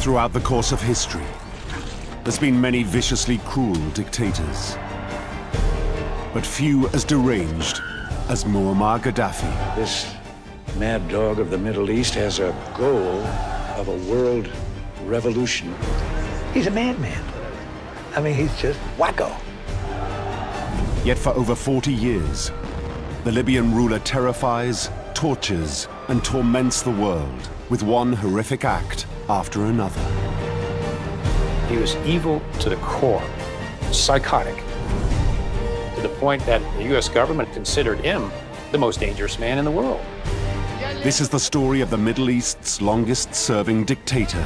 Throughout the course of history, there's been many viciously cruel dictators, but few as deranged as Muammar Gaddafi. This mad dog of the Middle East has a goal of a world revolution. He's a madman. I mean, he's just wacko. Yet for over 40 years, the Libyan ruler terrifies, tortures, and torments the world with one horrific act after another. He was evil to the core, psychotic, to the point that the U.S. government considered him the most dangerous man in the world. This is the story of the Middle East's longest-serving dictator.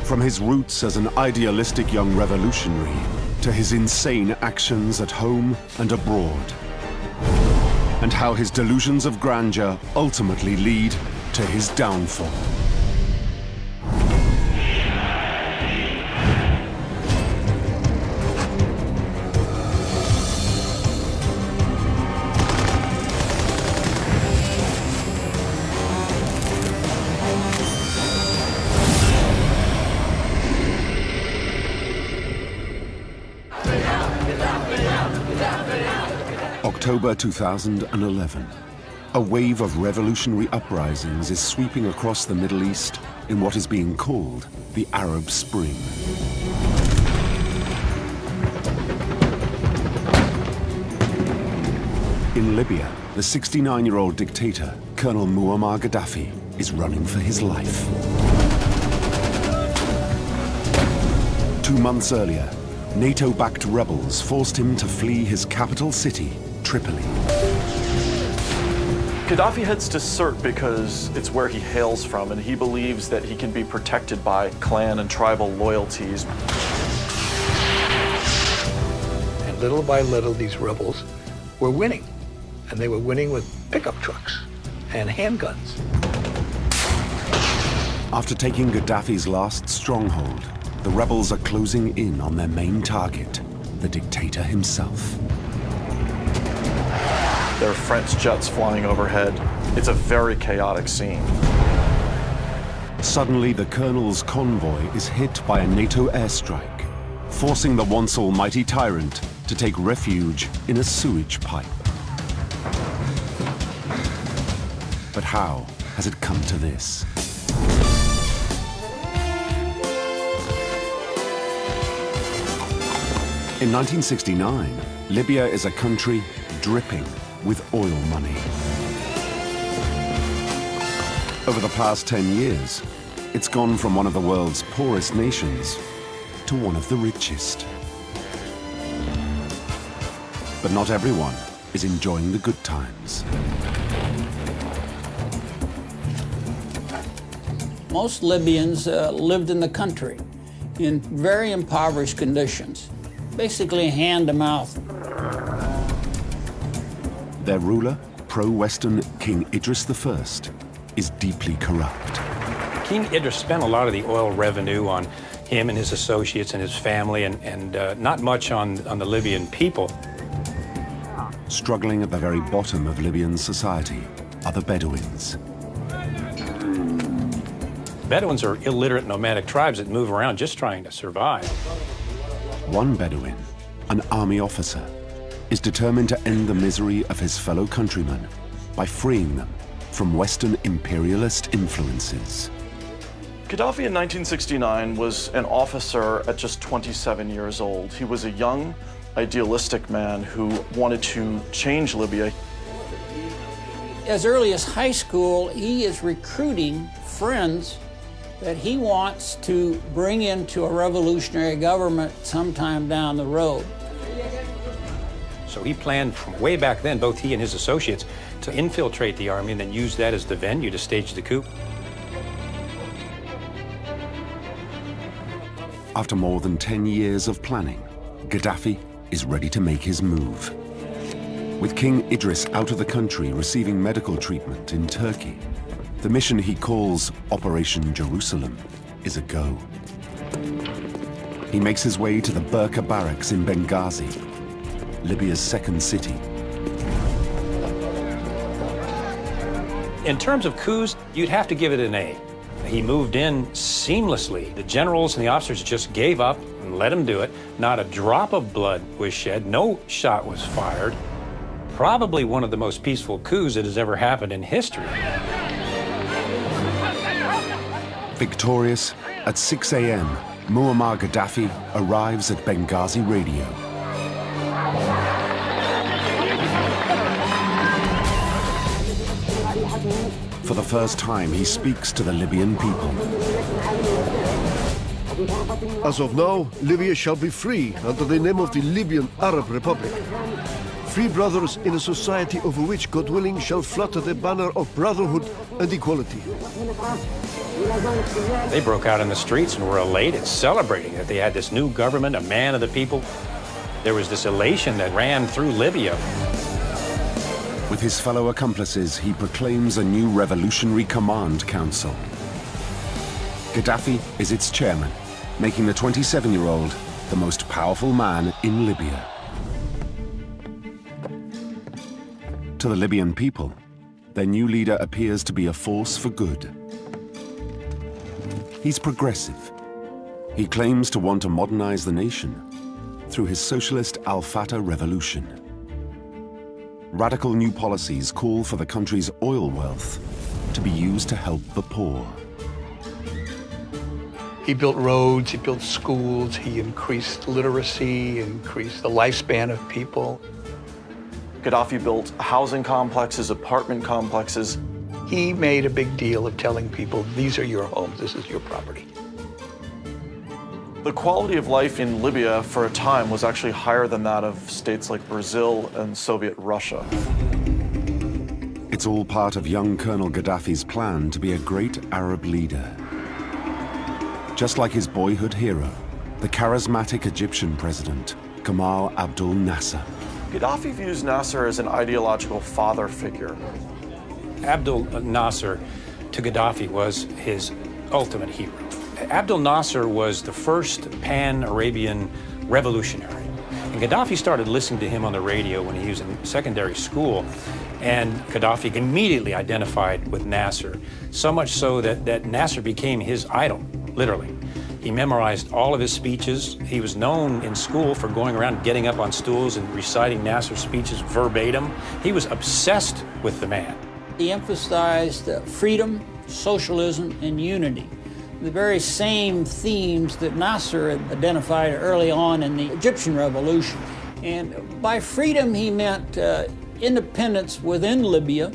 From his roots as an idealistic young revolutionary to his insane actions at home and abroad, and how his delusions of grandeur ultimately lead to his downfall. October 2011. A wave of revolutionary uprisings is sweeping across the Middle East in what is being called the Arab Spring. In Libya, the 69-year-old dictator, Colonel Muammar Gaddafi, is running for his life. 2 months earlier, NATO-backed rebels forced him to flee his capital city, Tripoli. Gaddafi heads to Sirte because it's where he hails from, and he believes that he can be protected by clan and tribal loyalties. And little by little, these rebels were winning. And they were winning with pickup trucks and handguns. After taking Gaddafi's last stronghold, the rebels are closing in on their main target, the dictator himself. There are French jets flying overhead. It's a very chaotic scene. Suddenly, the colonel's convoy is hit by a NATO airstrike, forcing the once almighty tyrant to take refuge in a sewage pipe. But how has it come to this? In 1969, Libya is a country dripping with oil money. Over the past 10 years, it's gone from one of the world's poorest nations to one of the richest. But not everyone is enjoying the good times. Most Libyans lived in the country in very impoverished conditions, basically hand-to-mouth. Their ruler, pro-Western King Idris I, is deeply corrupt. King Idris spent a lot of the oil revenue on him and his associates and his family, and not much on the Libyan people. Struggling at the very bottom of Libyan society are the Bedouins. Bedouins are illiterate nomadic tribes that move around just trying to survive. One Bedouin, an army officer, is determined to end the misery of his fellow countrymen by freeing them from Western imperialist influences. Gaddafi in 1969 was an officer at just 27 years old. He was a young, idealistic man who wanted to change Libya. As early as high school, he is recruiting friends that he wants to bring into a revolutionary government sometime down the road. So he planned from way back then, both he and his associates, to infiltrate the army and then use that as the venue to stage the coup. After more than 10 years of planning, Gaddafi is ready to make his move. With King Idris out of the country receiving medical treatment in Turkey, the mission he calls Operation Jerusalem is a go. He makes his way to the Burqa barracks in Benghazi, Libya's second city. In terms of coups, you'd have to give it an A. He moved in seamlessly. The generals and the officers just gave up and let him do it. Not a drop of blood was shed. No shot was fired. Probably one of the most peaceful coups that has ever happened in history. Victorious, at 6 a.m., Muammar Gaddafi arrives at Benghazi Radio. For the first time, he speaks to the Libyan people. As of now, Libya shall be free under the name of the Libyan Arab Republic. Free brothers in a society over which, God willing, shall flutter the banner of brotherhood and equality. They broke out in the streets and were elated, celebrating that they had this new government, a man of the people. There was this elation that ran through Libya. With his fellow accomplices, he proclaims a new revolutionary command council. Gaddafi is its chairman, making the 27-year-old the most powerful man in Libya. To the Libyan people, their new leader appears to be a force for good. He's progressive. He claims to want to modernize the nation through his socialist Al-Fatah revolution. Radical new policies call for the country's oil wealth to be used to help the poor. He built roads, he built schools, he increased literacy, increased the lifespan of people. Gaddafi built housing complexes, apartment complexes. He made a big deal of telling people, these are your homes, this is your property. The quality of life in Libya for a time was actually higher than that of states like Brazil and Soviet Russia. It's all part of young Colonel Gaddafi's plan to be a great Arab leader. Just like his boyhood hero, the charismatic Egyptian president, Gamal Abdel Nasser. Gaddafi views Nasser as an ideological father figure. Abdel Nasser to Gaddafi was his ultimate hero. Abdel Nasser was the first pan-Arabian revolutionary. And Gaddafi started listening to him on the radio when he was in secondary school. And Gaddafi immediately identified with Nasser, so much so that Nasser became his idol, literally. He memorized all of his speeches. He was known in school for going around getting up on stools and reciting Nasser's speeches verbatim. He was obsessed with the man. He emphasized freedom, socialism, and unity. The very same themes that Nasser had identified early on in the Egyptian Revolution. And by freedom, he meant independence within Libya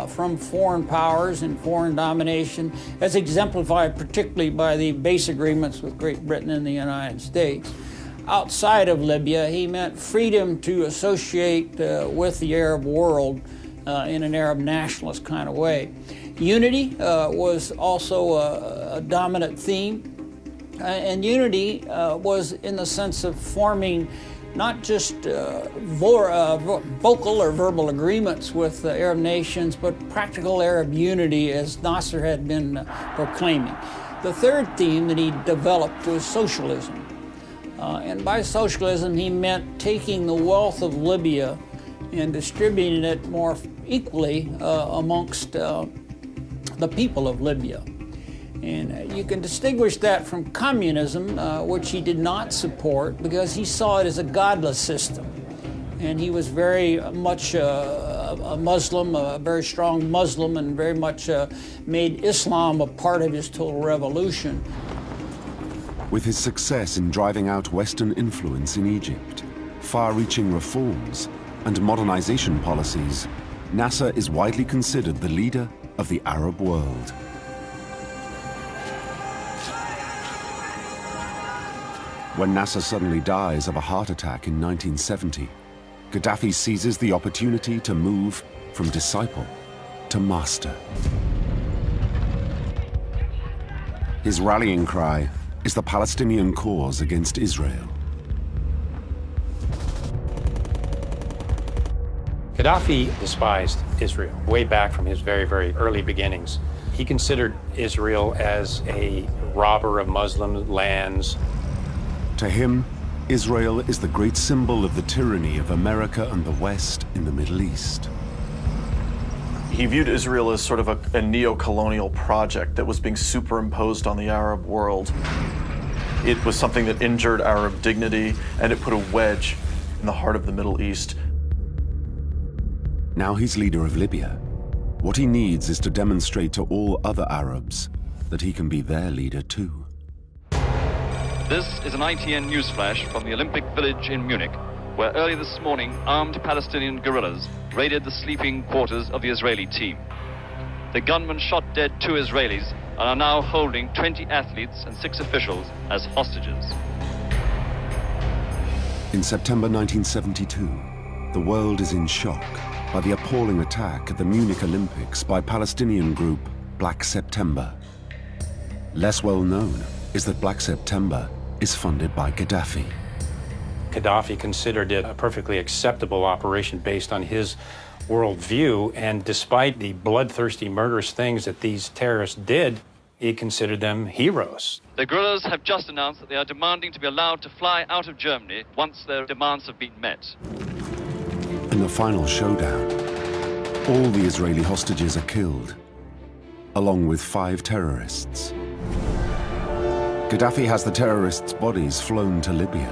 from foreign powers and foreign domination, as exemplified particularly by the base agreements with Great Britain and the United States. Outside of Libya, he meant freedom to associate with the Arab world in an Arab nationalist kind of way. Unity was also a dominant theme, and unity was in the sense of forming not just vocal or verbal agreements with Arab nations, but practical Arab unity, as Nasser had been proclaiming. The third theme that he developed was socialism. And by socialism, he meant taking the wealth of Libya and distributing it more equally amongst the people of Libya. And you can distinguish that from communism, which he did not support because he saw it as a godless system. And he was very much a Muslim, a very strong Muslim, and very much made Islam a part of his total revolution. With his success in driving out Western influence in Egypt, far-reaching reforms, and modernization policies, Nasser is widely considered the leader of the Arab world. When Nasser suddenly dies of a heart attack in 1970, Gaddafi seizes the opportunity to move from disciple to master. His rallying cry is the Palestinian cause against Israel. Gaddafi despised Israel way back from his very, very early beginnings. He considered Israel as a robber of Muslim lands. To him, Israel is the great symbol of the tyranny of America and the West in the Middle East. He viewed Israel as sort of a neo-colonial project that was being superimposed on the Arab world. It was something that injured Arab dignity, and it put a wedge in the heart of the Middle East. Now he's leader of Libya. What he needs is to demonstrate to all other Arabs that he can be their leader too. This is an ITN newsflash from the Olympic Village in Munich, where early this morning armed Palestinian guerrillas raided the sleeping quarters of the Israeli team. The gunmen shot dead 2 Israelis and are now holding 20 athletes and 6 officials as hostages. In September 1972, the world is in shock by the appalling attack at the Munich Olympics by Palestinian group Black September. Less well known is that Black September is funded by Gaddafi. Gaddafi considered it a perfectly acceptable operation based on his worldview, and despite the bloodthirsty, murderous things that these terrorists did, he considered them heroes. The guerrillas have just announced that they are demanding to be allowed to fly out of Germany once their demands have been met. In the final showdown, all the Israeli hostages are killed, along with 5 terrorists. Gaddafi has the terrorists' bodies flown to Libya.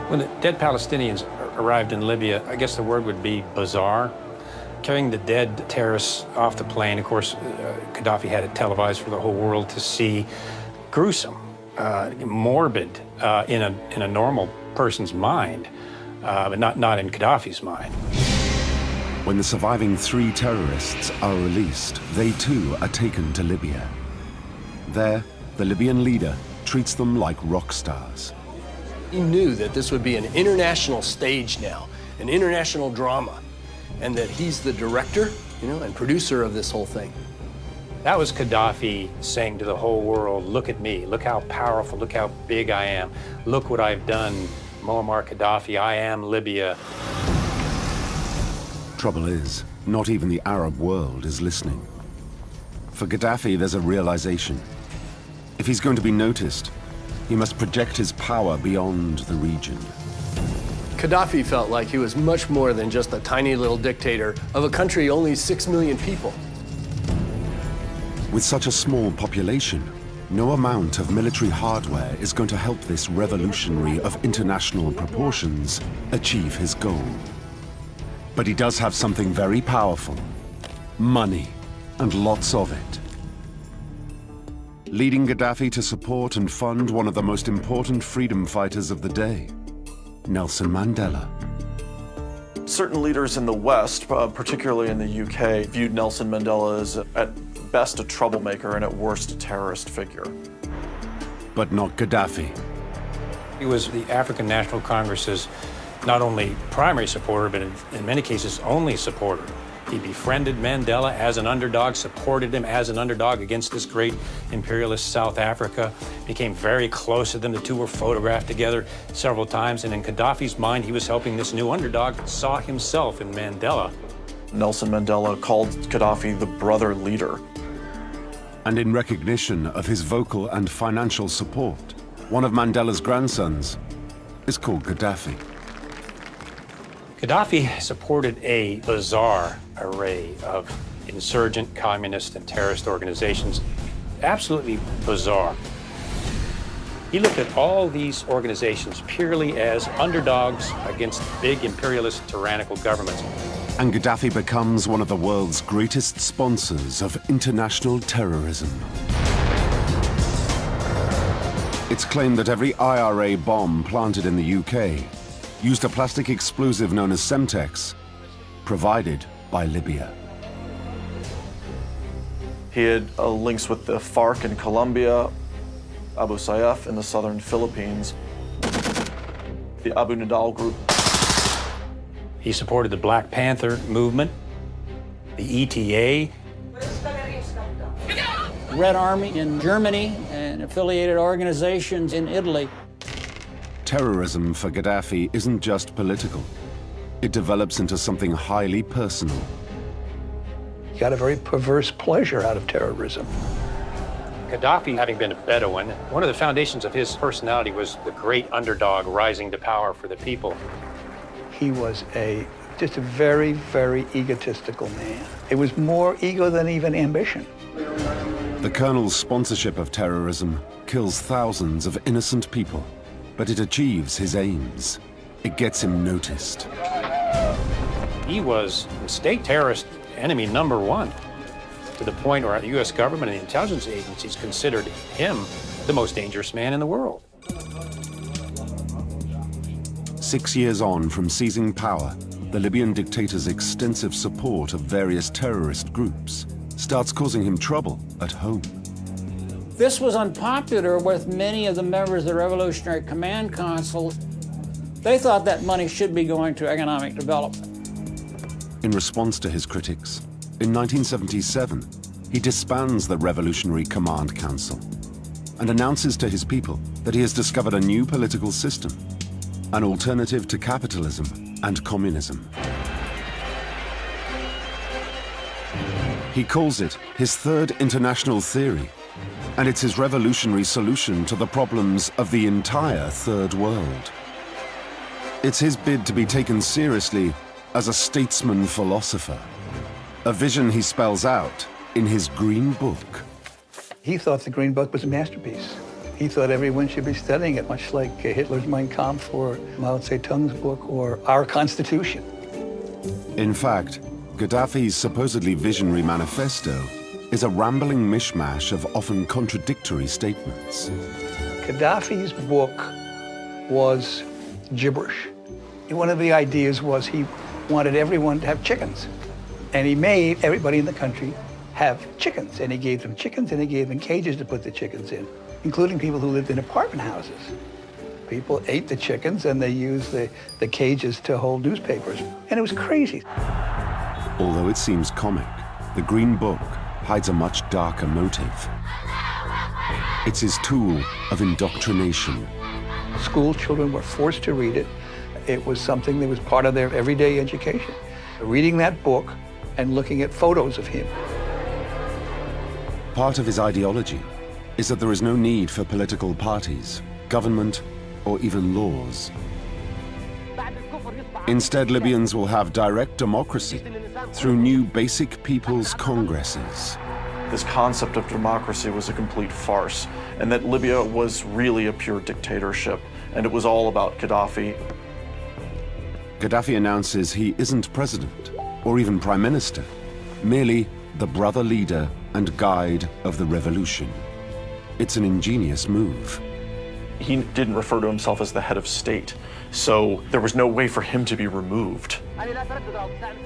When the dead Palestinians arrived in Libya, I guess the word would be bizarre. Carrying the dead terrorists off the plane, of course, Gaddafi had it televised for the whole world to see. Gruesome, morbid in a normal person's mind, but not in Gaddafi's mind. When the surviving 3 terrorists are released, they too are taken to Libya. There, the Libyan leader treats them like rock stars. He knew that this would be an international stage now, an international drama, and that he's the director, and producer of this whole thing. That was Gaddafi saying to the whole world, look at me, look how powerful, look how big I am, look what I've done, Muammar Gaddafi, I am Libya. Trouble is, not even the Arab world is listening. For Gaddafi, there's a realization. If he's going to be noticed, he must project his power beyond the region. Gaddafi felt like he was much more than just a tiny little dictator of a country only 6 million people. With such a small population, no amount of military hardware is going to help this revolutionary of international proportions achieve his goal. But he does have something very powerful: money, and lots of it. Leading Gaddafi to support and fund one of the most important freedom fighters of the day, Nelson Mandela. Certain leaders in the West, particularly in the UK, viewed Nelson Mandela as at best a troublemaker and at worst a terrorist figure. But not Gaddafi. He was the African National Congress's not only primary supporter, but in many cases only supporter. He befriended Mandela as an underdog, supported him as an underdog against this great imperialist South Africa, became very close to them. The two were photographed together several times, and in Gaddafi's mind, he was helping this new underdog, saw himself in Mandela. Nelson Mandela called Gaddafi the brother leader. And in recognition of his vocal and financial support, one of Mandela's grandsons is called Gaddafi. Gaddafi supported a bizarre array of insurgent, communist, and terrorist organizations. Absolutely bizarre. He looked at all these organizations purely as underdogs against big imperialist, tyrannical governments. And Gaddafi becomes one of the world's greatest sponsors of international terrorism. It's claimed that every IRA bomb planted in the UK used a plastic explosive known as Semtex, provided by Libya. He had links with the FARC in Colombia, Abu Sayyaf in the southern Philippines, the Abu Nidal group. He supported the Black Panther movement, the ETA. Red Army in Germany and affiliated organizations in Italy. Terrorism for Gaddafi isn't just political. It develops into something highly personal. He got a very perverse pleasure out of terrorism. Gaddafi, having been a Bedouin, one of the foundations of his personality was the great underdog rising to power for the people. He was a just a very, very egotistical man. It was more ego than even ambition. The colonel's sponsorship of terrorism kills thousands of innocent people, but it achieves his aims. It gets him noticed. He was the state terrorist enemy #1, to the point where the U.S. government and the intelligence agencies considered him the most dangerous man in the world. 6 years on from seizing power, the Libyan dictator's extensive support of various terrorist groups starts causing him trouble at home. This was unpopular with many of the members of the Revolutionary Command Council. They thought that money should be going to economic development. In response to his critics, in 1977, he disbands the Revolutionary Command Council and announces to his people that he has discovered a new political system, an alternative to capitalism and communism. He calls it his Third International Theory, and it's his revolutionary solution to the problems of the entire Third World. It's his bid to be taken seriously as a statesman-philosopher, a vision he spells out in his Green Book. He thought the Green Book was a masterpiece. He thought everyone should be studying it, much like Hitler's Mein Kampf or Mao Zedong's book or our Constitution. In fact, Gaddafi's supposedly visionary manifesto is a rambling mishmash of often contradictory statements. Gaddafi's book was gibberish. One of the ideas was he wanted everyone to have chickens. And he made everybody in the country have chickens. And he gave them chickens, and he gave them cages to put the chickens in, including people who lived in apartment houses. People ate the chickens, and they used the cages to hold newspapers. And it was crazy. Although it seems comic, the Green Book hides a much darker motive. It's his tool of indoctrination. School children were forced to read it. It was something that was part of their everyday education. Reading that book and looking at photos of him. Part of his ideology is that there is no need for political parties, government, or even laws. Instead, Libyans will have direct democracy through new basic people's congresses. This concept of democracy was a complete farce, and that Libya was really a pure dictatorship, and it was all about Gaddafi. Gaddafi announces he isn't president, or even prime minister, merely the brother leader and guide of the revolution. It's an ingenious move. He didn't refer to himself as the head of state, so there was no way for him to be removed.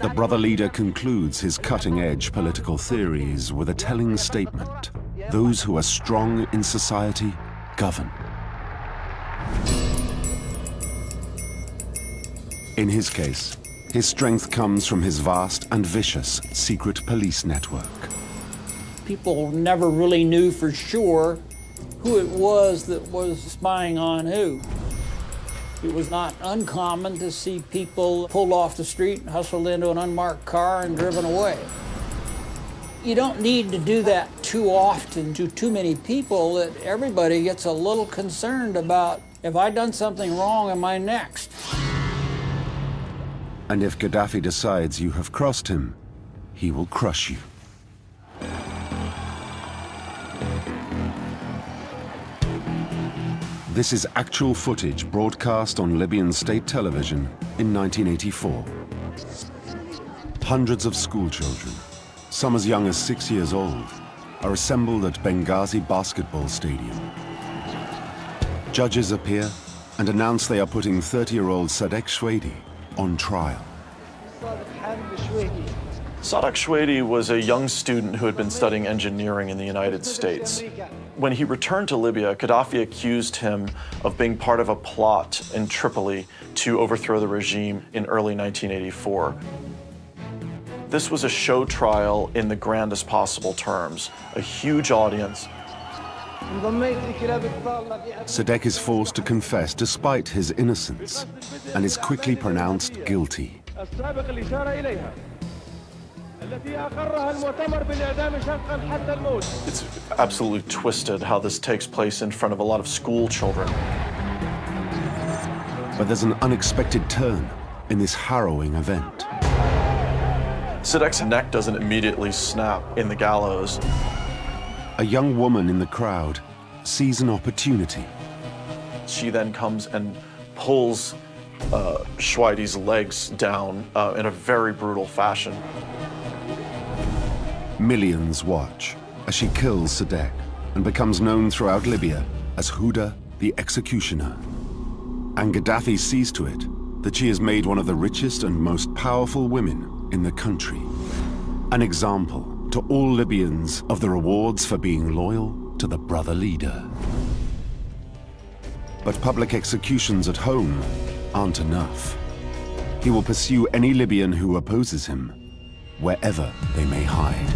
The brother leader concludes his cutting-edge political theories with a telling statement: those who are strong in society govern. In his case, his strength comes from his vast and vicious secret police network. People never really knew for sure who it was that was spying on who. It was not uncommon to see people pulled off the street, hustled into an unmarked car, and driven away. You don't need to do that too often to too many people that everybody gets a little concerned about, if I've done something wrong, am I next? And if Gaddafi decides you have crossed him, he will crush you. This is actual footage broadcast on Libyan state television in 1984. Hundreds of school children, some as young as 6 years old, are assembled at Benghazi Basketball Stadium. Judges appear and announce they are putting 30-year-old Sadek Shwedi on trial. Sadek Shwedi was a young student who had been studying engineering in the United States. When he returned to Libya, Gaddafi accused him of being part of a plot in Tripoli to overthrow the regime in early 1984. This was a show trial in the grandest possible terms, a huge audience. Sadek is forced to confess despite his innocence and is quickly pronounced guilty. It's absolutely twisted how this takes place in front of a lot of school children. But there's an unexpected turn in this harrowing event. Sadek's neck doesn't immediately snap in the gallows. A young woman in the crowd sees an opportunity. She then comes and pulls Schweide's legs down in a very brutal fashion. Millions watch as she kills Sadek and becomes known throughout Libya as Huda the Executioner. And Gaddafi sees to it that she has made one of the richest and most powerful women in the country. An example to all Libyans of the rewards for being loyal to the brother leader. But public executions at home aren't enough. He will pursue any Libyan who opposes him, wherever they may hide.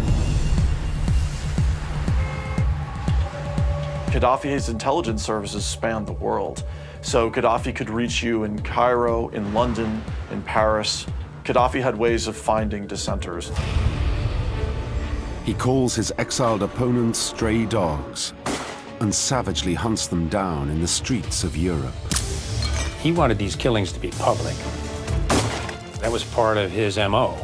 Gaddafi's intelligence services span the world. So Gaddafi could reach you in Cairo, in London, in Paris. Gaddafi had ways of finding dissenters. He calls his exiled opponents stray dogs and savagely hunts them down in the streets of Europe. He wanted these killings to be public. That was part of his MO.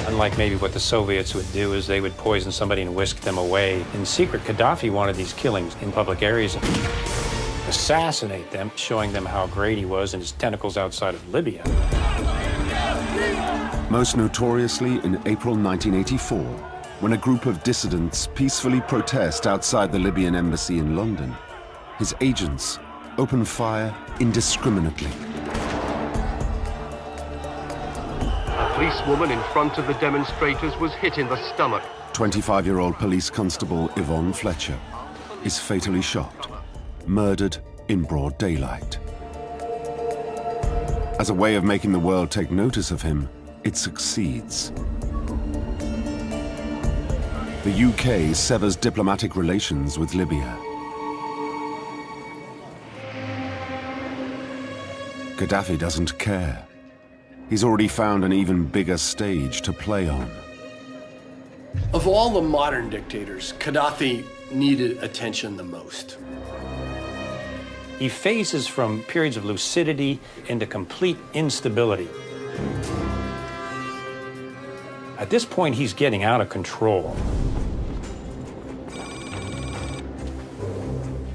Unlike maybe what the Soviets would do, is they would poison somebody and whisk them away. In secret, Gaddafi wanted these killings in public areas and assassinate them, showing them how great he was and his tentacles outside of Libya. Most notoriously in April 1984, when a group of dissidents peacefully protest outside the Libyan embassy in London, his agents open fire indiscriminately. A policewoman in front of the demonstrators was hit in the stomach. 25-year-old police constable Yvonne Fletcher is fatally shot, murdered in broad daylight. As a way of making the world take notice of him, it succeeds. The UK severs diplomatic relations with Libya. Gaddafi doesn't care. He's already found an even bigger stage to play on. Of all the modern dictators, Gaddafi needed attention the most. He phases from periods of lucidity into complete instability. At this point, he's getting out of control.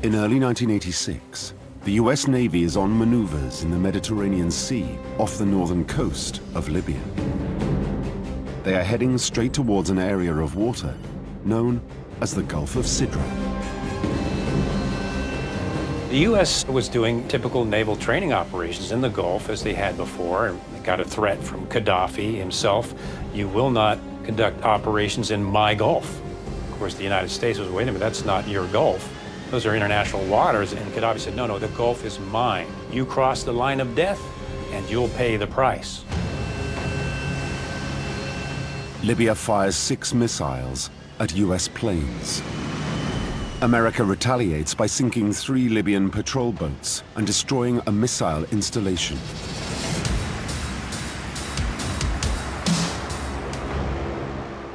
In early 1986, the US Navy is on maneuvers in the Mediterranean Sea off the northern coast of Libya. They are heading straight towards an area of water known as the Gulf of Sidra. The U.S. was doing typical naval training operations in the Gulf as they had before, and they got a threat from Gaddafi himself. You will not conduct operations in my Gulf. Of course, the United States was, wait a minute, that's not your Gulf. Those are international waters. And Gaddafi said, no, the Gulf is mine. You cross the line of death, and you'll pay the price. Libya fires 6 missiles at US planes. America retaliates by sinking 3 Libyan patrol boats and destroying a missile installation.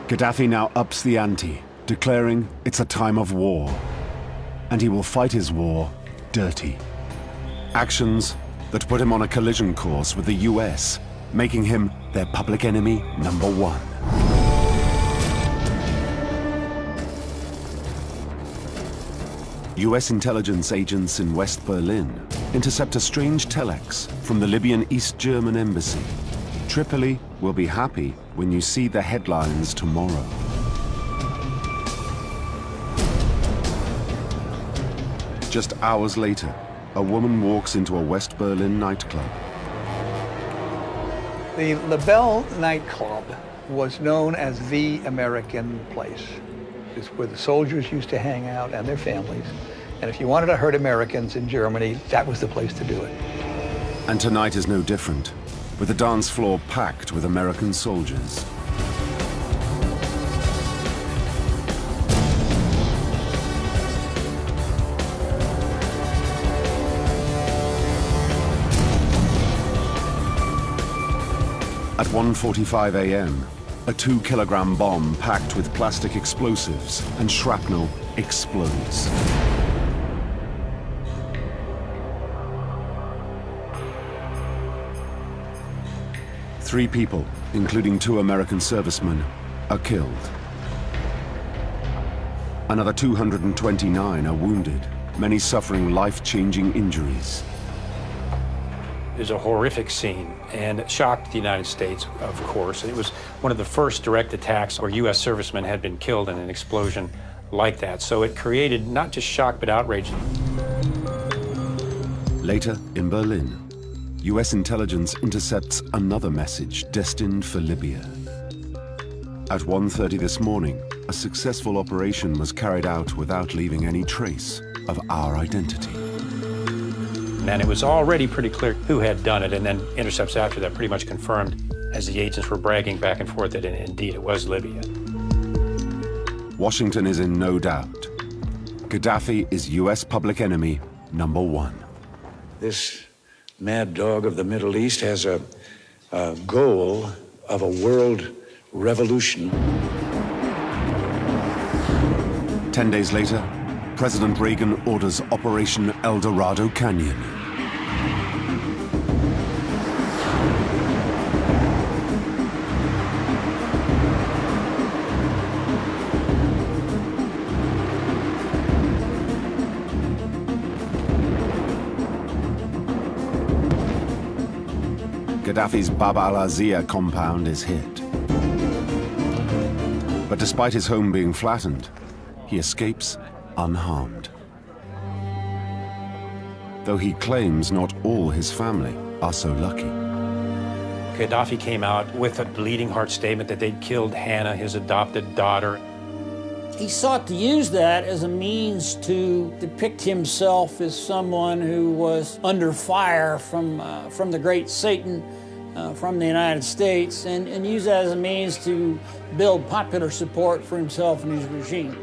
Gaddafi now ups the ante, declaring it's a time of war. And he will fight his war dirty. Actions that put him on a collision course with the US, making him their public enemy #1. US intelligence agents in West Berlin intercept a strange telex from the Libyan East German embassy. Tripoli will be happy when you see the headlines tomorrow. Just hours later, a woman walks into a West Berlin nightclub. The LaBelle nightclub was known as the American place. It's where the soldiers used to hang out and their families. And if you wanted to hurt Americans in Germany, that was the place to do it. And tonight is no different, with the dance floor packed with American soldiers. At 1:45 a.m., a 2-kilogram bomb packed with plastic explosives and shrapnel explodes. 3 people, including 2 American servicemen, are killed. Another 229 are wounded, many suffering life-changing injuries. It was a horrific scene, and it shocked the United States, of course. It was one of the first direct attacks where U.S. servicemen had been killed in an explosion like that. So it created not just shock, but outrage. Later, in Berlin, U.S. intelligence intercepts another message destined for Libya. At 1:30 this morning, a successful operation was carried out without leaving any trace of our identity. And it was already pretty clear who had done it, and then intercepts after that pretty much confirmed, as the agents were bragging back and forth, that indeed it was Libya. Washington is in no doubt. Gaddafi is U.S. public enemy number 1. This mad dog of the Middle East has a goal of a world revolution. 10 days later, President Reagan orders Operation El Dorado Canyon. Gaddafi's Bab al-Azia compound is hit. But despite his home being flattened, he escapes unharmed. Though he claims not all his family are so lucky. Gaddafi came out with a bleeding heart statement that they'd killed Hannah, his adopted daughter. He sought to use that as a means to depict himself as someone who was under fire from the great Satan, from the United States, and use that as a means to build popular support for himself and his regime.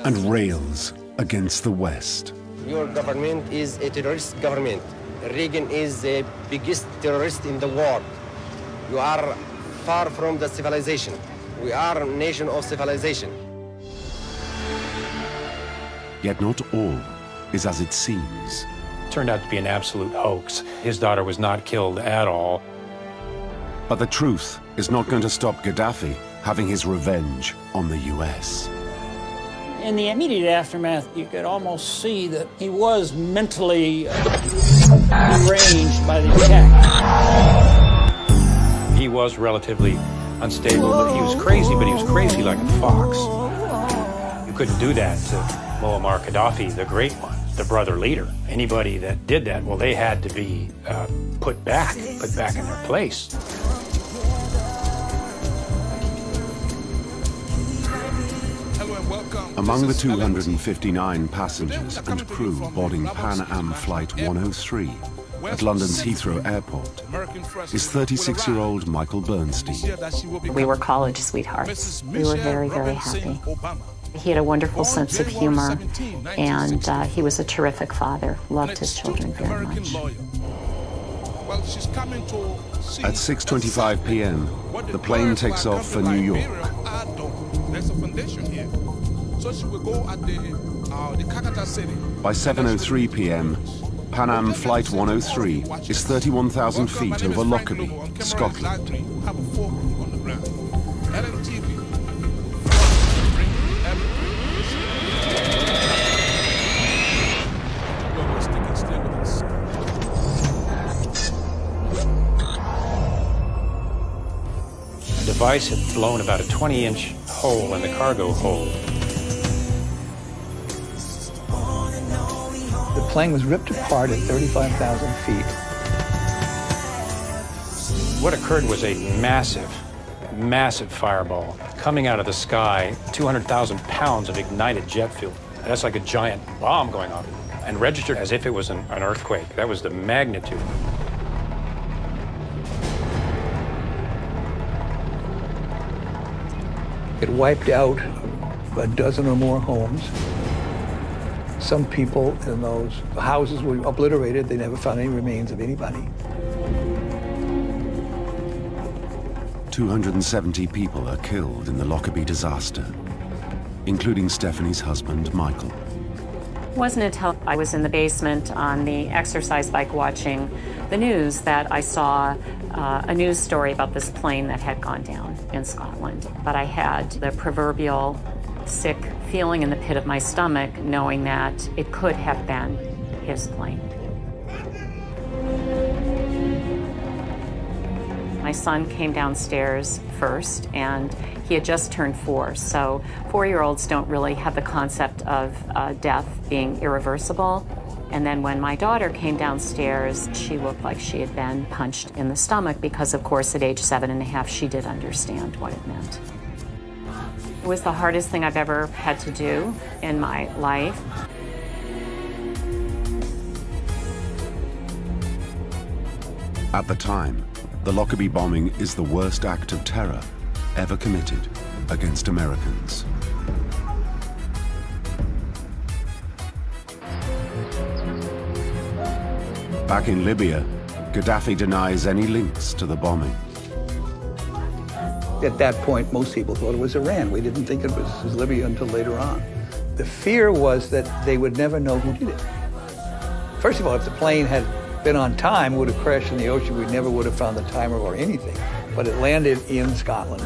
And rails against the West. Your government is a terrorist government. Reagan is the biggest terrorist in the world. You are far from the civilization. We are a nation of civilization. Yet not all is as it seems. It turned out to be an absolute hoax. His daughter was not killed at all. But the truth is not going to stop Gaddafi having his revenge on the US. In the immediate aftermath, you could almost see that he was mentally deranged by the attack. He was relatively unstable, but he was crazy like a fox. You couldn't do that to Muammar Gaddafi, the great one, the brother leader. Anybody that did that, well, they had to be put back in their place. Among the 259 passengers and crew boarding Pan Am Flight 103 at London's Heathrow Airport is 36-year-old Michael Bernstein. We were college sweethearts. We were very, very happy. He had a wonderful sense of humor, and he was a terrific father, loved his children very much. At 6:25 p.m., the plane takes off for New York. By 7:03 p.m., Pan Am Flight 103 is 31,000 feet over Lockerbie, Scotland. The device had blown about a 20-inch hole in the cargo hold. The plane was ripped apart at 35,000 feet. What occurred was a massive fireball coming out of the sky, 200,000 pounds of ignited jet fuel. That's like a giant bomb going off, and registered as if it was an earthquake. That was the magnitude. It wiped out a dozen or more homes. Some people in those houses were obliterated. They never found any remains of anybody. 270 people are killed in the Lockerbie disaster, including Stephanie's husband, Michael. It wasn't until I was in the basement on the exercise bike watching the news that I saw a news story about this plane that had gone down in Scotland. But I had the proverbial sick feeling in the pit of my stomach, knowing that it could have been his plane. My son came downstairs first, and he had just turned 4, so 4-year-olds don't really have the concept of death being irreversible. And then when my daughter came downstairs, she looked like she had been punched in the stomach because, of course, at age 7.5, she did understand what it meant. It was the hardest thing I've ever had to do in my life. At the time, the Lockerbie bombing is the worst act of terror ever committed against Americans. Back in Libya, Gaddafi denies any links to the bombing. At that point, most people thought it was Iran. We didn't think it was Libya until later on. The fear was that they would never know who did it. First of all, if the plane had been on time, would have crashed in the ocean, we never would have found the timer or anything. But it landed in Scotland.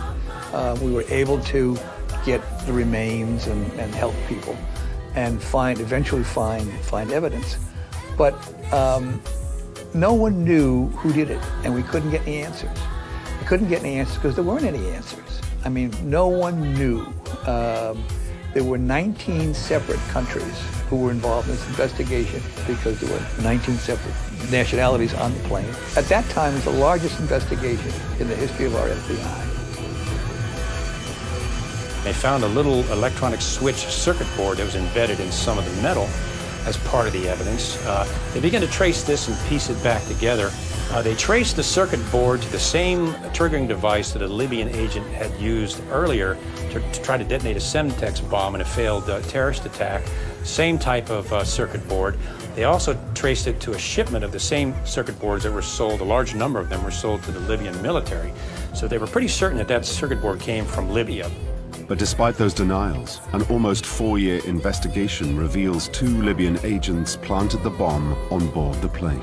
We were able to get the remains and help people and eventually find evidence. But no one knew who did it, and we couldn't get any answers. We couldn't get any answers because there weren't any answers. I mean, no one knew. There were 19 separate countries who were involved in this investigation because there were 19 separate nationalities on the plane. At that time, it was the largest investigation in the history of our FBI. They found a little electronic switch circuit board that was embedded in some of the metal as part of the evidence. They began to trace this and piece it back together. They traced the circuit board to the same triggering device that a Libyan agent had used earlier to try to detonate a Semtex bomb in a failed terrorist attack. Same type of circuit board. They also traced it to a shipment of the same circuit boards that were sold. A large number of them were sold to the Libyan military. So they were pretty certain that that circuit board came from Libya. But despite those denials, an almost 4-year investigation reveals 2 Libyan agents planted the bomb on board the plane.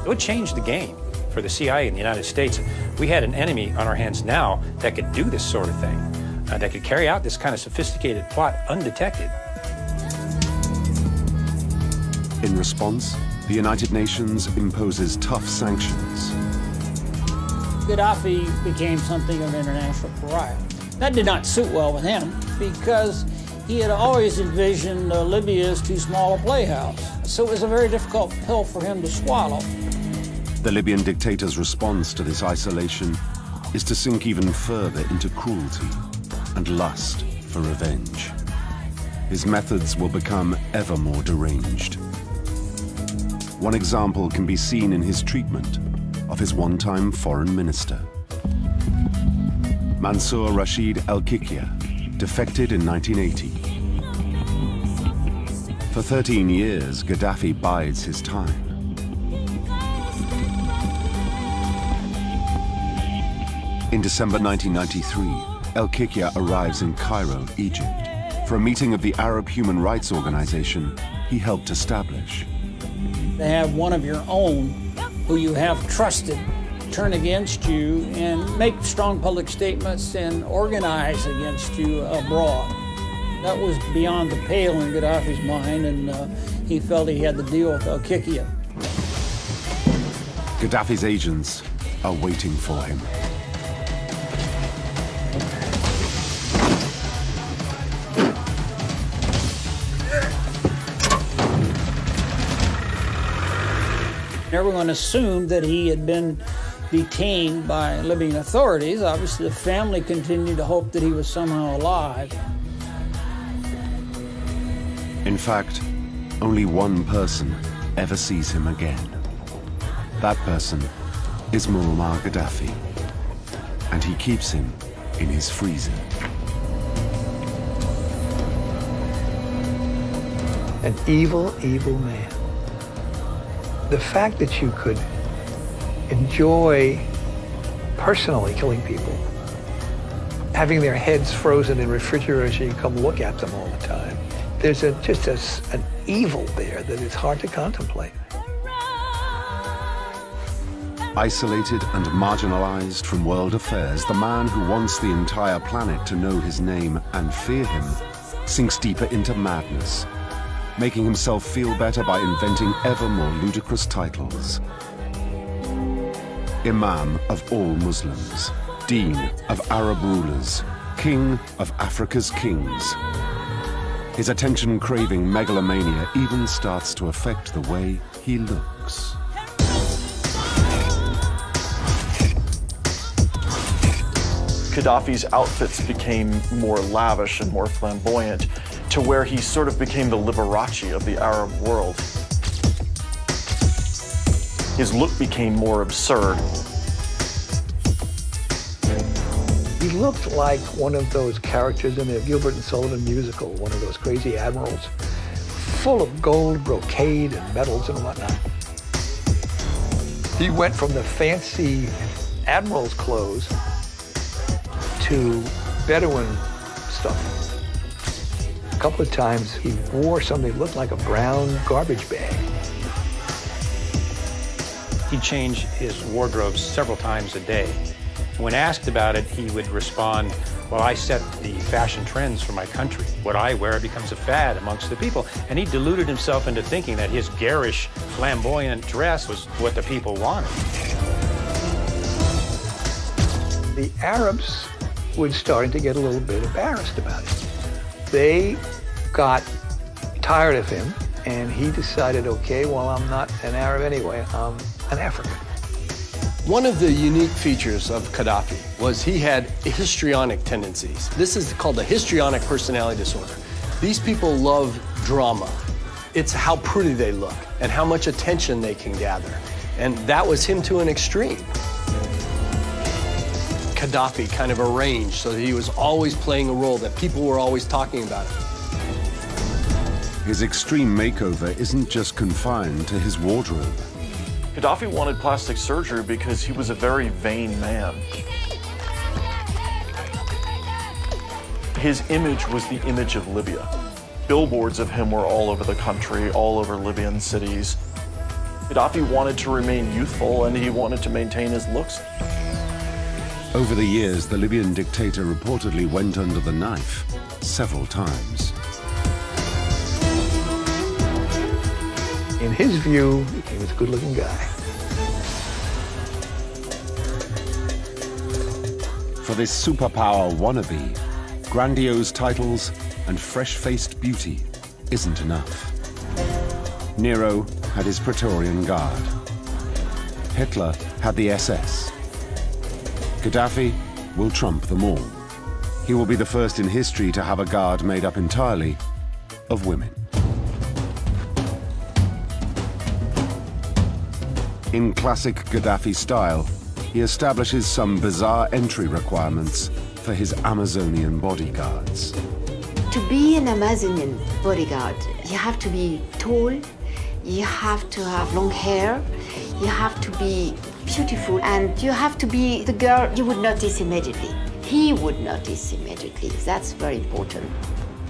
It would change the game for the CIA in the United States. We had an enemy on our hands now that could do this sort of thing, that could carry out this kind of sophisticated plot undetected. In response, the United Nations imposes tough sanctions. Gaddafi became something of an international pariah. That did not suit well with him because he had always envisioned Libya as too small a playhouse. So it was a very difficult pill for him to swallow. The Libyan dictator's response to this isolation is to sink even further into cruelty and lust for revenge. His methods will become ever more deranged. One example can be seen in his treatment of his one-time foreign minister. Mansour Rashid al-Kikia defected in 1980. For 13 years, Gaddafi bides his time. In December 1993, al-Kikia arrives in Cairo, Egypt, for a meeting of the Arab Human Rights Organization he helped establish. To have one of your own who you have trusted turn against you and make strong public statements and organize against you abroad. That was beyond the pale in Gaddafi's mind, and he felt he had to deal with al-Kikia. Gaddafi's agents are waiting for him. Everyone assumed that he had been detained by Libyan authorities. Obviously, the family continued to hope that he was somehow alive. In fact, only one person ever sees him again. That person is Muammar Gaddafi, and he keeps him in his freezer. An evil, evil man. The fact that you could enjoy personally killing people, having their heads frozen in refrigerators so you come look at them all the time, There's an evil there that is hard to contemplate. Isolated and marginalized from world affairs, the man who wants the entire planet to know his name and fear him sinks deeper into madness, making himself feel better by inventing ever more ludicrous titles. Imam of all Muslims, Dean of Arab rulers, King of Africa's kings. His attention-craving megalomania even starts to affect the way he looks. Gaddafi's outfits became more lavish and more flamboyant, to where he sort of became the Liberace of the Arab world. His look became more absurd. He looked like one of those characters in the Gilbert and Sullivan musical, one of those crazy admirals, full of gold, brocade, and medals and whatnot. He went from the fancy admiral's clothes to Bedouin stuff. A couple of times he wore something that looked like a brown garbage bag. He changed his wardrobe several times a day. When asked about it, he would respond, well, I set the fashion trends for my country. What I wear becomes a fad amongst the people. And he deluded himself into thinking that his garish, flamboyant dress was what the people wanted. The Arabs were starting to get a little bit embarrassed about it. They got tired of him, and he decided, okay, well, I'm not an Arab anyway, I'm an African. One of the unique features of Gaddafi was he had histrionic tendencies. This is called a histrionic personality disorder. These people love drama. It's how pretty they look and how much attention they can gather. And that was him to an extreme. Gaddafi kind of arranged so that he was always playing a role, that people were always talking about him. His extreme makeover isn't just confined to his wardrobe. Gaddafi wanted plastic surgery because he was a very vain man. His image was the image of Libya. Billboards of him were all over the country, all over Libyan cities. Gaddafi wanted to remain youthful, and he wanted to maintain his looks. Over the years, the Libyan dictator reportedly went under the knife several times. In his view, he was a good-looking guy. For this superpower wannabe, grandiose titles and fresh-faced beauty isn't enough. Nero had his Praetorian Guard. Hitler had the SS. Gaddafi will trump them all. He will be the first in history to have a guard made up entirely of women. In classic Gaddafi style, he establishes some bizarre entry requirements for his Amazonian bodyguards. To be an Amazonian bodyguard, you have to be tall, you have to have long hair, you have to be beautiful, and you have to be the girl you would notice immediately. He would notice immediately. That's very important.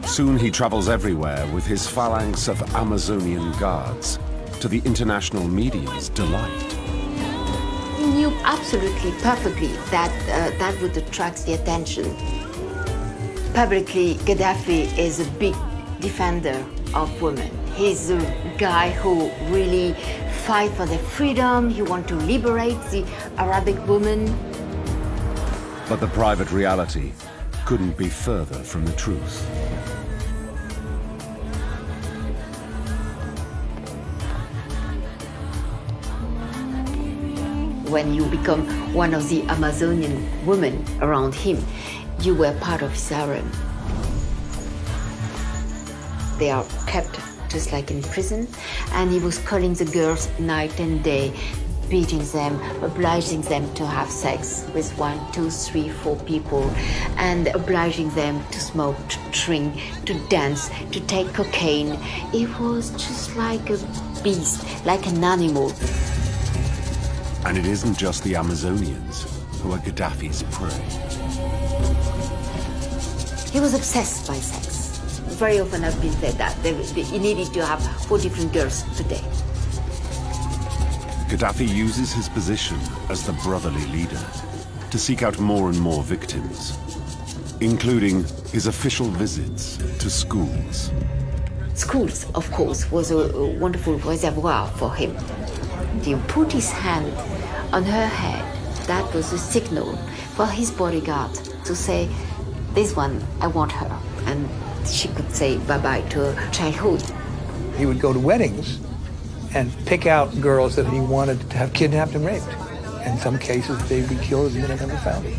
Soon he travels everywhere with his phalanx of Amazonian guards, to the international media's delight. He knew absolutely, perfectly that that would attract the attention. Publicly, Gaddafi is a big defender of women. He's a guy who really fights for their freedom. He wants to liberate the Arabic woman. But the private reality couldn't be further from the truth. When you become one of the Amazonian women around him, you were part of his harem. They are kept just like in prison, and he was calling the girls night and day, beating them, obliging them to have sex with 1, 2, 3, 4 people, and obliging them to smoke, to drink, to dance, to take cocaine. It was just like a beast, like an animal. And it isn't just the Amazonians who are Gaddafi's prey. He was obsessed by sex. very often has been said that he needed to have 4 different girls today. Gaddafi uses his position as the brotherly leader to seek out more and more victims, including his official visits to schools. Schools, of course, was a wonderful reservoir for him. He put his hand on her head. That was a signal for his bodyguard to say, this one, I want her. And she could say bye-bye to her childhood. He would go to weddings and pick out girls that he wanted to have kidnapped and raped. In some cases, they'd be killed and they never found them.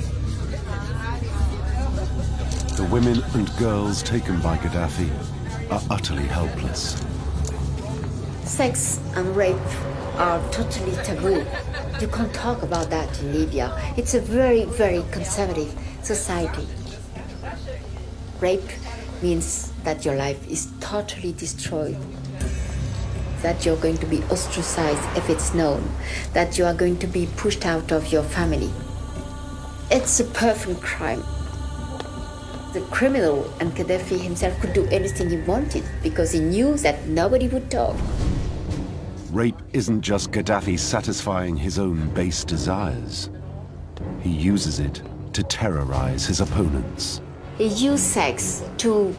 The women and girls taken by Gaddafi are utterly helpless. Sex and rape are totally taboo. You can't talk about that in Libya. It's a very, very conservative society. Rape means that your life is totally destroyed, that you're going to be ostracized if it's known, that you are going to be pushed out of your family. It's a perfect crime. The criminal and Gaddafi himself could do anything he wanted because he knew that nobody would talk. Rape isn't just Gaddafi satisfying his own base desires. He uses it to terrorize his opponents. He used sex to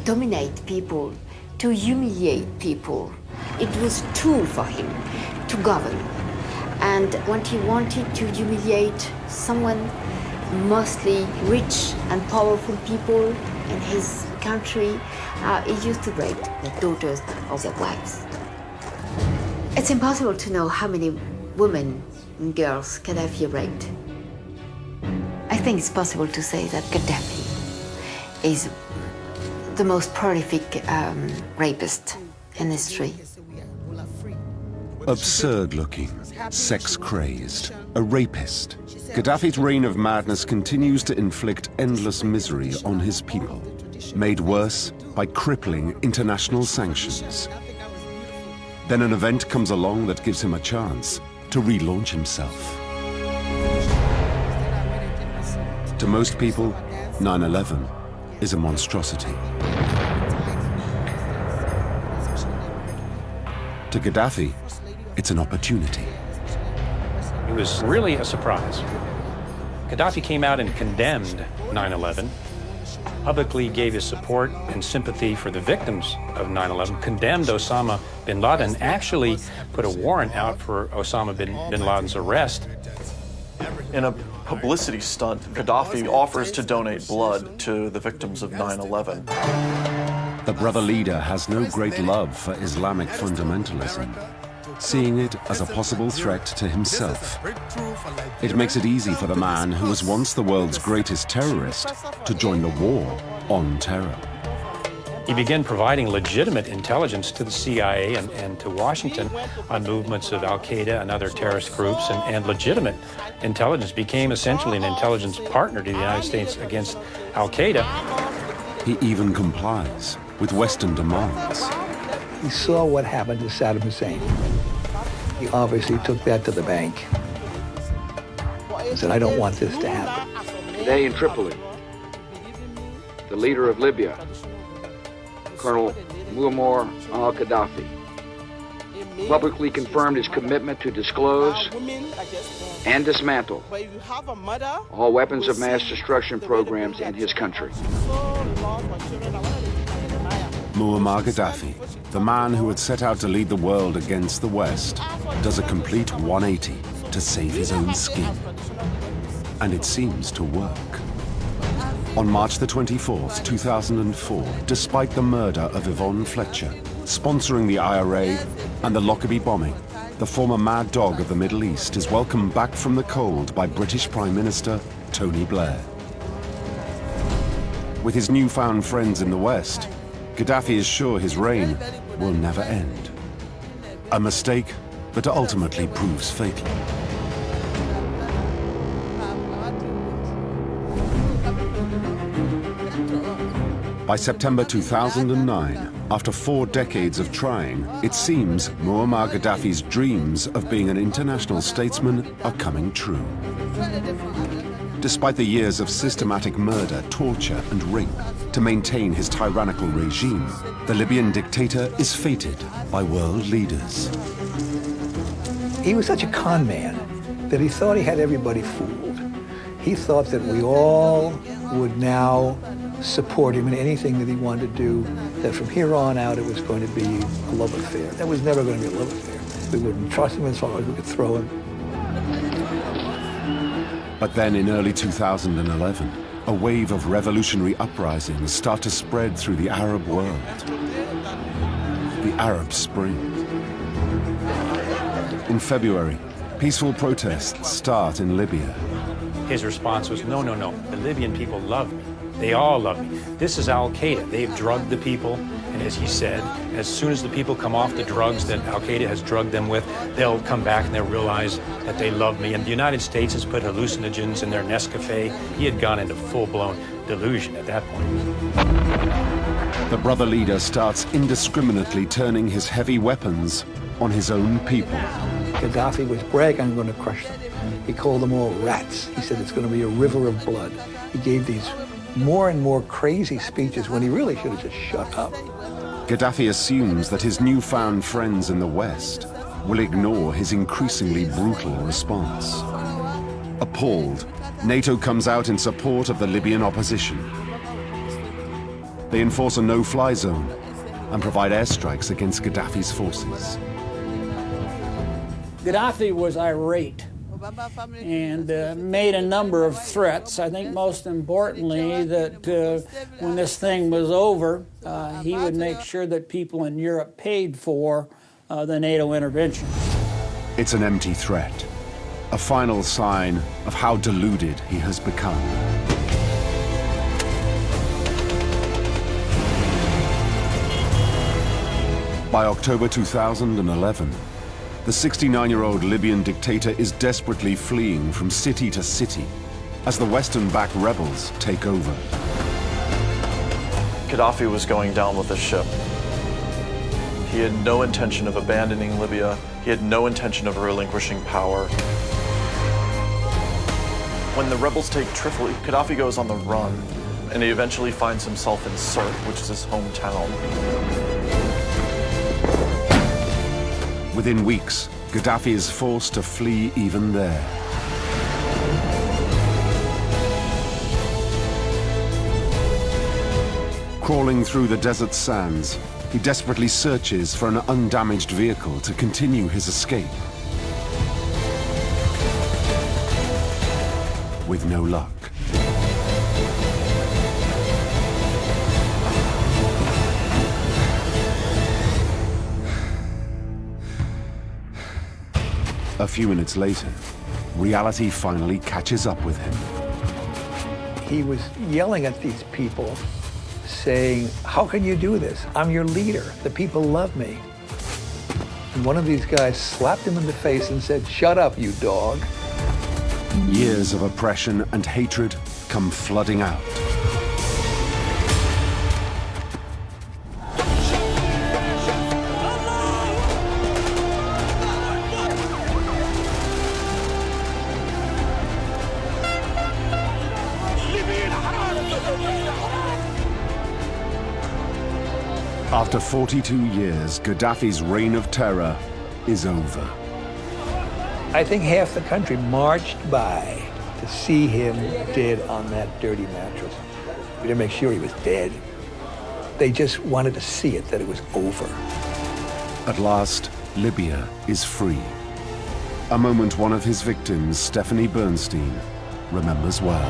dominate people, to humiliate people. It was a tool for him to govern. And when he wanted to humiliate someone, mostly rich and powerful people in his country, he used to rape the daughters of their wives. It's impossible to know how many women and girls Gaddafi raped. I think it's possible to say that Gaddafi is the most prolific rapist in history. Absurd-looking, sex-crazed, a rapist, Gaddafi's reign of madness continues to inflict endless misery on his people, made worse by crippling international sanctions. Then an event comes along that gives him a chance to relaunch himself. To most people, 9/11 is a monstrosity. To Gaddafi, it's an opportunity. It was really a surprise. Gaddafi came out and condemned 9/11, publicly gave his support and sympathy for the victims of 9/11, condemned Osama bin Laden, actually put a warrant out for Osama bin Laden's arrest. In a publicity stunt, Gaddafi offers to donate blood to the victims of 9/11. The brother leader has no great love for Islamic fundamentalism, seeing it as a possible threat to himself. It makes it easy for the man who was once the world's greatest terrorist to join the war on terror. He began providing legitimate intelligence to the CIA and to Washington on movements of al-Qaeda and other terrorist groups, and legitimate intelligence became essentially an intelligence partner to the United States against al-Qaeda. He even complies with Western demands. He saw what happened to Saddam Hussein. He obviously took that to the bank. He said, I don't want this to happen. Today in Tripoli, the leader of Libya, Colonel Muammar al-Gaddafi, publicly confirmed his commitment to disclose and dismantle all weapons of mass destruction programs in his country. Muammar Gaddafi, the man who had set out to lead the world against the West, does a complete 180 to save his own skin. And it seems to work. On March the 24th, 2004, despite the murder of Yvonne Fletcher, sponsoring the IRA and the Lockerbie bombing, the former mad dog of the Middle East is welcomed back from the cold by British Prime Minister Tony Blair. With his newfound friends in the West, Gaddafi is sure his reign will never end. A mistake that ultimately proves fatal. By September 2009, after 4 decades of trying, it seems Muammar Gaddafi's dreams of being an international statesman are coming true. Despite the years of systematic murder, torture, and rape to maintain his tyrannical regime, the Libyan dictator is feted by world leaders. He was such a con man that he thought he had everybody fooled. He thought that we all would now support him in anything that he wanted to do, that from here on out it was going to be a love affair. That was never going to be a love affair. We wouldn't trust him as far as we could throw him. But then in early 2011, a wave of revolutionary uprisings start to spread through the Arab world. The Arab Spring. In February, peaceful protests start in Libya. His response was, no, no, no, the Libyan people love me. They all love me. This is Al-Qaeda. They've drugged the people, and as he said, as soon as the people come off the drugs that Al-Qaeda has drugged them with, they'll come back and they'll realize that they love me. And the United States has put hallucinogens in their Nescafe. He had gone into full-blown delusion at that point. The brother leader starts indiscriminately turning his heavy weapons on his own people. Gaddafi was bragging, I'm going to crush them. He called them all rats. He said it's going to be a river of blood. He gave these more and more crazy speeches when he really should have just shut up. Gaddafi assumes that his newfound friends in the West will ignore his increasingly brutal response. Appalled, NATO comes out in support of the Libyan opposition. They enforce a no-fly zone and provide airstrikes against Gaddafi's forces. Gaddafi was irate and made a number of threats. I think most importantly that when this thing was over, he would make sure that people in Europe paid for the NATO intervention. It's an empty threat, a final sign of how deluded he has become. By October 2011, the 69-year-old Libyan dictator is desperately fleeing from city to city as the Western-backed rebels take over. Gaddafi was going down with the ship. He had no intention of abandoning Libya. He had no intention of relinquishing power. When the rebels take Tripoli, Gaddafi goes on the run, and he eventually finds himself in Sirte, which is his hometown. Within weeks, Gaddafi is forced to flee even there. Crawling through the desert sands, he desperately searches for an undamaged vehicle to continue his escape. With no luck. A few minutes later, reality finally catches up with him. He was yelling at these people, saying, how can you do this? I'm your leader. The people love me. And one of these guys slapped him in the face and said, shut up, you dog. Years of oppression and hatred come flooding out. After 42 years, Gaddafi's reign of terror is over. I think half the country marched by to see him dead on that dirty mattress. We didn't make sure he was dead. They just wanted to see it, that it was over. At last, Libya is free. A moment one of his victims, Stephanie Bernstein, remembers well.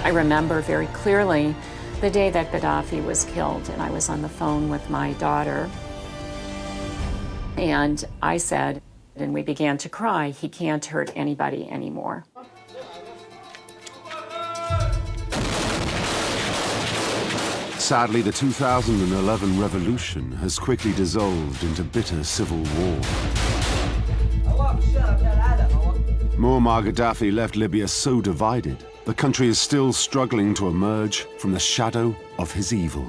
I remember very clearly the day that Gaddafi was killed, and I was on the phone with my daughter. And I said, and we began to cry, he can't hurt anybody anymore. Sadly, the 2011 revolution has quickly dissolved into bitter civil war. Muammar Gaddafi left Libya so divided, the country is still struggling to emerge from the shadow of his evil.